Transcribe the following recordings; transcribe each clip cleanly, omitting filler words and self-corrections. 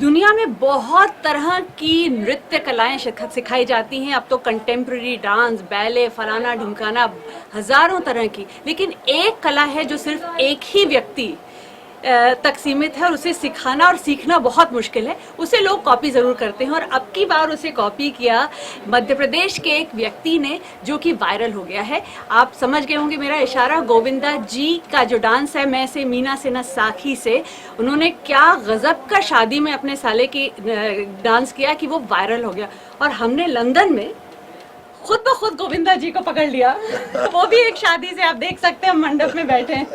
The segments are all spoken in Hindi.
दुनिया में बहुत तरह की नृत्य कलाएं सिखाई जाती हैं। अब तो कंटेम्प्रेरी डांस, बैले, फलाना ढिमकाना, हजारों तरह की, लेकिन एक कला है जो सिर्फ एक ही व्यक्ति तक सीमित है और उसे सिखाना और सीखना बहुत मुश्किल है। उसे लोग कॉपी ज़रूर करते हैं और अब की बार उसे कॉपी किया मध्य प्रदेश के एक व्यक्ति ने, जो कि वायरल हो गया है। आप समझ गए होंगे मेरा इशारा। गोविंदा जी का जो डांस है, मैं से मीना से न साखी से, उन्होंने क्या गजब का शादी में अपने साले की डांस किया कि वो वायरल हो गया। और हमने लंदन में खुद ब खुद गोविंदा जी को पकड़ लिया, वो भी एक शादी से। आप देख सकते हैं हम मंडप में बैठे हैं।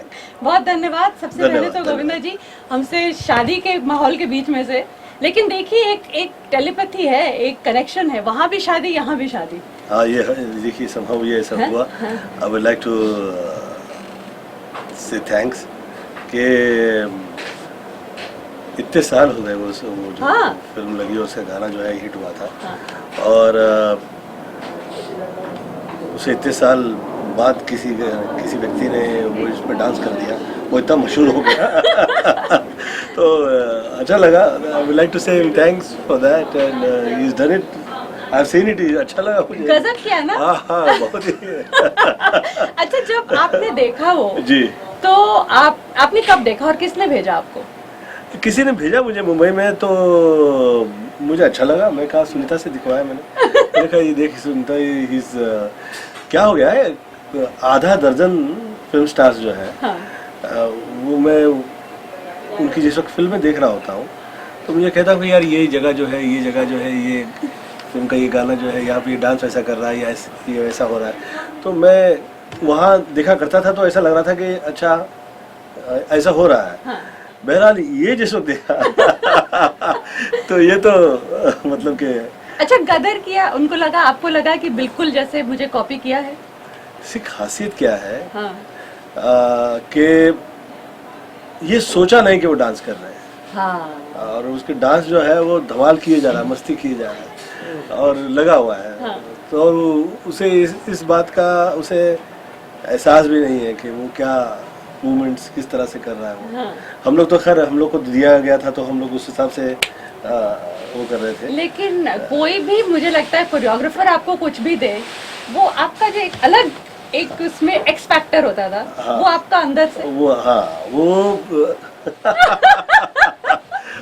बहुत धन्यवाद सबसे पहले तो गोविंदा जी, हमसे शादी के माहौल के बीच में से। लेकिन देखिए एक टेलीपैथी है, एक कनेक्शन है, वहाँ भी शादी यहाँ भी शादी। हाँ, ये देखिए समहाउ ये सब हुआ। आई वुड लाइक टू से थैंक्स कि इतने साल हो गए वो जो फिल्म लगी, उसका गाना जो है हिट हुआ था। और उसे इतने साल बाद किसी व्यक्ति ने वो इस पर डांस कर दिया, वो इतना मशहूर हो गया। तो अच्छा लगा। आई वुड लाइक टू से thanks for that and he is done it. I have seen it. अच्छा लगा मुझे। गजब किया ना। हाँ, बहुत ही। अच्छा, जब आपने देखा वो जी, तो आपने कब देखा और किसने भेजा आपको? किसी ने भेजा मुझे मुंबई में, तो मुझे अच्छा लगा। मैं कहा सुनीता से दिखवाया मैंने कहा ये देख सुनीता, क्या हो गया है, आधा दर्जन फिल्म स्टार्स जो है, वो मैं उनकी जिस वक्त फिल्में देख रहा होता हूँ तो मुझे कहता हूँ कि यार ये जगह जो है, ये जगह जो है, ये फिल्म का ये गाना जो है, यहाँ पे ये डांस ऐसा कर रहा है या ये वैसा हो रहा है। तो मैं वहाँ देखा करता था, तो ऐसा लग रहा था कि अच्छा ऐसा हो रहा है। बहरहाल ये जिस वक्त देखा तो ये तो मतलब कि अच्छा, गदर किया। उनको लगा, आपको लगा कि बिल्कुल जैसे मुझे कॉपी किया है? इसकी खासियत क्या है कि ये सोचा नहीं कि वो डांस कर रहे हैं। और उसके डांस जो है वो धमाल किए जा रहा है, मस्ती किए जा रहा है और लगा हुआ है। तो उसे इस बात का उसे एहसास भी नहीं है कि वो क्या मूवमेंट्स किस तरह से कर रहा है वो। हम लोग तो खैर, हम लोग को दिया गया था तो हम लोग उस हिसाब से वो कर रहे थे। लेकिन कोई भी, मुझे लगता है कोरियोग्राफर आपको कुछ भी दे, वो आपका जो एक अलग एक उसमें एक्स फैक्टर होता था, वो आपका अंदर से वो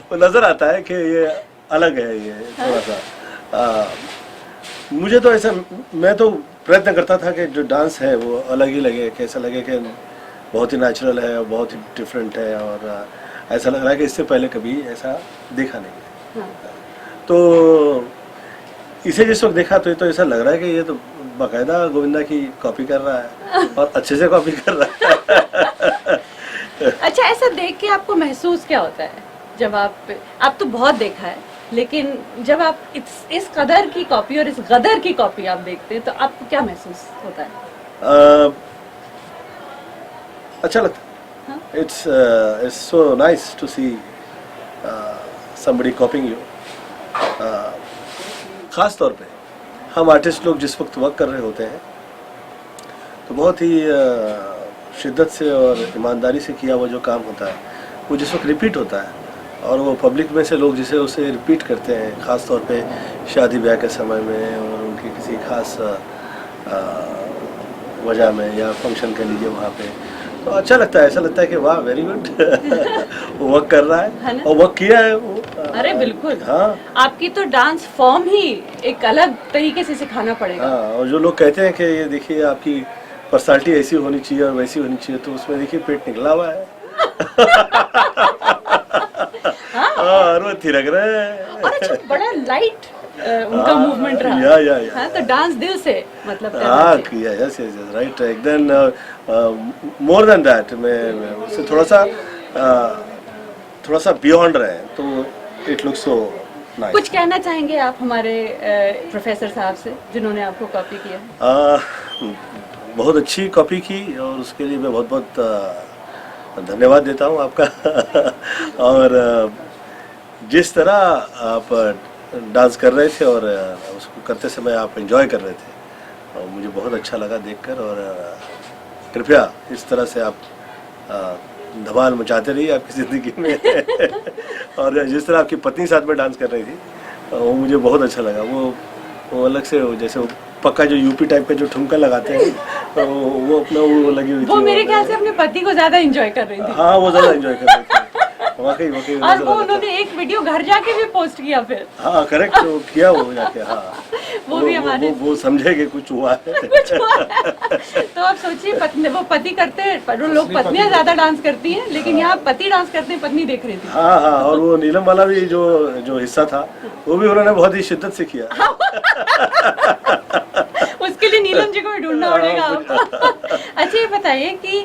वो नजर आता है कि ये अलग है, ये थोड़ा सा। मुझे तो ऐसा, मैं तो प्रयत्न करता था कि जो डांस है वो अलग ही लगे, कैसा लगे कि बहुत ही नेचुरल है और बहुत ही डिफरेंट है। और ऐसा लग रहा है कि इससे पहले कभी ऐसा देखा नहीं। तो इसे जिस वक्त देखा तो ये तो ऐसा लग रहा है कि ये तो बाकायदा गोविंदा की कॉपी कर रहा है और अच्छे से कॉपी कर रहा है। अच्छा, ऐसा देख के आपको महसूस क्या होता है जब आप तो बहुत देखा है, लेकिन जब आप इस कदर की कॉपी और इस गदर की कॉपी आप देखते हैं तो आपको क्या महसूस होता है? अच्छा लगता है। It's so nice to see somebody copying you. खास तौर पे हम आर्टिस्ट लोग जिस वक्त वर्क कर रहे होते हैं तो बहुत ही शिद्दत से और ईमानदारी से किया हुआ जो काम होता है वो जिस वक्त रिपीट होता है और वो पब्लिक में से लोग जिसे उसे रिपीट करते हैं, खास तौर पे शादी ब्याह के समय में और उनकी किसी खास वजह में या फंक्शन के लीजिए वहाँ पे, तो अच्छा लगता है। ऐसा लगता है कि वाह, वेरी गुड। वो वर्क कर रहा है और वर्क किया है वो। अरे बिल्कुल। आपकी तो डांस फॉर्म ही एक अलग तरीके से सिखाना पड़ेगा। और जो लोग कहते हैं कि ये देखिए आपकी पर्सनालिटी ऐसी होनी चाहिए और वैसी होनी चाहिए, तो उसमें देखिए पेट निकला हुआ है। और वो थिरक रहे हैं। और अच्छा, बड़ा लाइट उनका मूवमेंट रहा। या तो डांस दिल से मतलब किया। Yes right. Then more than that, मैं उससे थोड़ा सा बियॉन्ड रहे, तो इट लुक्स सो नाइस। कुछ कहना चाहेंगे आप हमारे प्रोफेसर साहब से जिन्होंने आपको कॉपी किया? बहुत अच्छी कॉपी की और उसके लिए मैं बहुत बहुत धन्यवाद देता हूँ आपका। और जिस तरह आप डांस कर रहे थे और उसको करते समय आप एंजॉय कर रहे थे, और मुझे बहुत अच्छा लगा देखकर। और कृपया इस तरह से आप धमाल मचाते रहिए आपकी ज़िंदगी में। और जिस तरह आपकी पत्नी साथ में डांस कर रही थी वो मुझे बहुत अच्छा लगा। वो अलग से जैसे वो पक्का जो यूपी टाइप का जो ठुमका लगाते हैं वो अपना वो लगी हुई थी। वो मेरे ख्याल से अपने पति को ज्यादा एंजॉय कर रही थी। हाँ वो ज़्यादा एंजॉय कर रही थी वाकई वाकई। और वो उन्होंने एक वीडियो घर जाके भी पोस्ट किया फिर। हाँ करेक्ट, वो किया वो जाके। हाँ वो भी हमारे वो समझे कि कुछ हुआ है। कुछ हुआ है। तो आप सोचिए पत्नी वो पति करते हैं, पर वो लोग पत्नियां ज्यादा डांस करती हैं, लेकिन यहाँ पति डांस करते हैं, पत्नी देख रही थी। हाँ हाँ, और वो नीलम वाला भी जो हिस्सा था वो भी उन्होंने बहुत ही शिद्दत से किया। उसके लिए नीलम जी को भी ढूंढना पड़ेगा आपको। अच्छा ये बताइए कि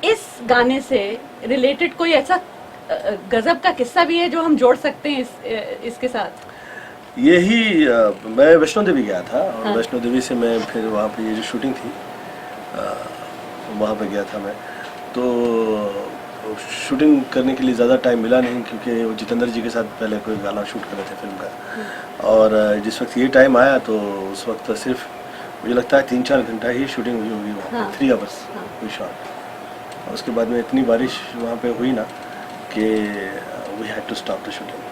इस गाने से रिलेटेड कोई ऐसा गजब का किस्सा भी है जो हम जोड़ सकते हैं इसके साथ? यही मैं वैष्णो देवी गया था और हाँ। वैष्णो देवी से मैं फिर वहाँ पे ये जो शूटिंग थी वहाँ पे गया था मैं। तो शूटिंग करने के लिए ज़्यादा टाइम मिला नहीं क्योंकि वो जितेंद्र जी के साथ पहले कोई गाना शूट कर रहे थे फिल्म का। और जिस वक्त ये टाइम आया तो उस वक्त सिर्फ मुझे लगता है 3-4 घंटा ही शूटिंग हुई होगी वहाँ हाँ। पे, 3 आवर्स हुई शॉट। और उसके बाद में इतनी बारिश वहाँ पे हुई ना कि we had to stop the shooting.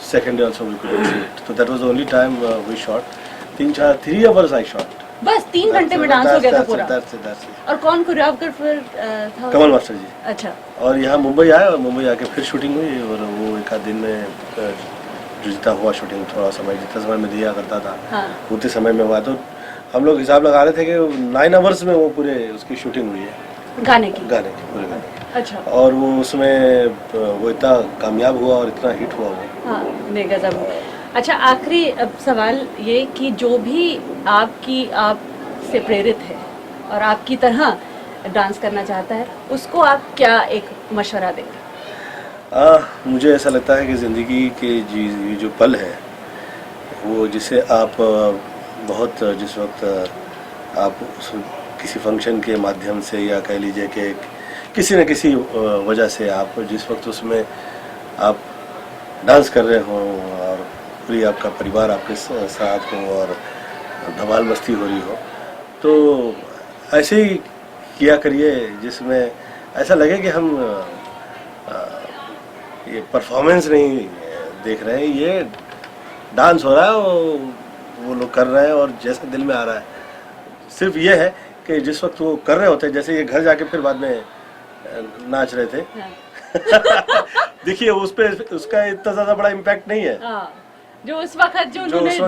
Second day also we couldn't see it. So that was the only time we shot. 3 hours I shot. बस 3 घंटे में डांस हो गया था पूरा। That's it. और कौन कोरियोग्राफर था? कमल मास्टर जी। अच्छा। और यहाँ मुंबई आए और मुंबई आके फिर शूटिंग हुई और वो एक आध दिन में जो जितना हुआ शूटिंग, थोड़ा समय जितना समय में दिया करता था हाँ। उतने समय में हुआ। तो हम लोग हिसाब लगा रहे थे कि 9 आवर्स में वो पूरे उसकी शूटिंग हुई है गाने की। पूरे गाने की। अच्छा। और वो उसमें वो इतना कामयाब हुआ और इतना हिट हुआ वो। हाँ गजब। अच्छा आखिरी अब सवाल ये कि जो भी आप से प्रेरित है और आपकी तरह डांस करना चाहता है उसको आप क्या एक मशवरा देंगे? मुझे ऐसा लगता है कि ज़िंदगी के ये जो पल है वो जिसे आप बहुत जिस वक्त आप किसी फंक्शन के माध्यम से या कह लीजिए कि किसी न किसी वजह से आप जिस वक्त उसमें आप डांस कर रहे हो और पूरी आपका परिवार आपके साथ हो और धमाल मस्ती हो रही हो, तो ऐसे ही किया करिए जिसमें ऐसा लगे कि हम ये परफॉर्मेंस नहीं देख रहे हैं, ये डांस हो रहा है, वो लोग कर रहे हैं और जैसा दिल में आ रहा है। सिर्फ ये है कि जिस वक्त वो कर रहे होते हैं, जैसे ये घर जाके फिर बाद में नाच रहे थे। देखिए उसका इतना ज्यादा बड़ा इम्पैक्ट नहीं है जो उस वक्त जो उन्होंने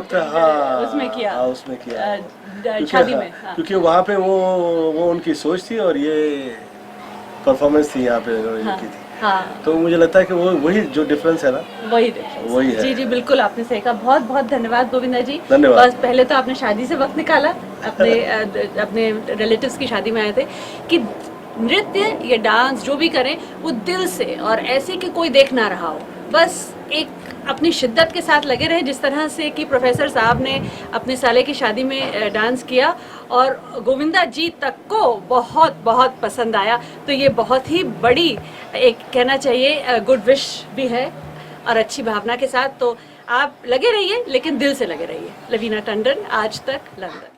उसमें किया शादी में। क्योंकि वहाँ पे वो उनकी सोच थी और ये परफॉर्मेंस थी यहाँ पे उन्होंने की थी। तो मुझे लगता है कि वो वही जो डिफरेंस है ना, वही है। जी बिल्कुल आपने सही कहा। बहुत बहुत धन्यवाद गोविंदा जी। धन्यवाद। बस पहले तो आपने शादी से वक्त निकाला, अपने रिलेटिव्स की शादी में आए थे, कि नृत्य या डांस जो भी करें वो दिल से और ऐसे कि कोई देख ना रहा हो, बस एक अपनी शिद्दत के साथ लगे रहे, जिस तरह से कि प्रोफेसर साहब ने अपने साले की शादी में डांस किया और गोविंदा जी तक को बहुत बहुत पसंद आया। तो ये बहुत ही बड़ी एक कहना चाहिए गुड विश भी है और अच्छी भावना के साथ। तो आप लगे रहिए लेकिन दिल से लगे रहिए। लवीना टंडन, आज तक, लंदन।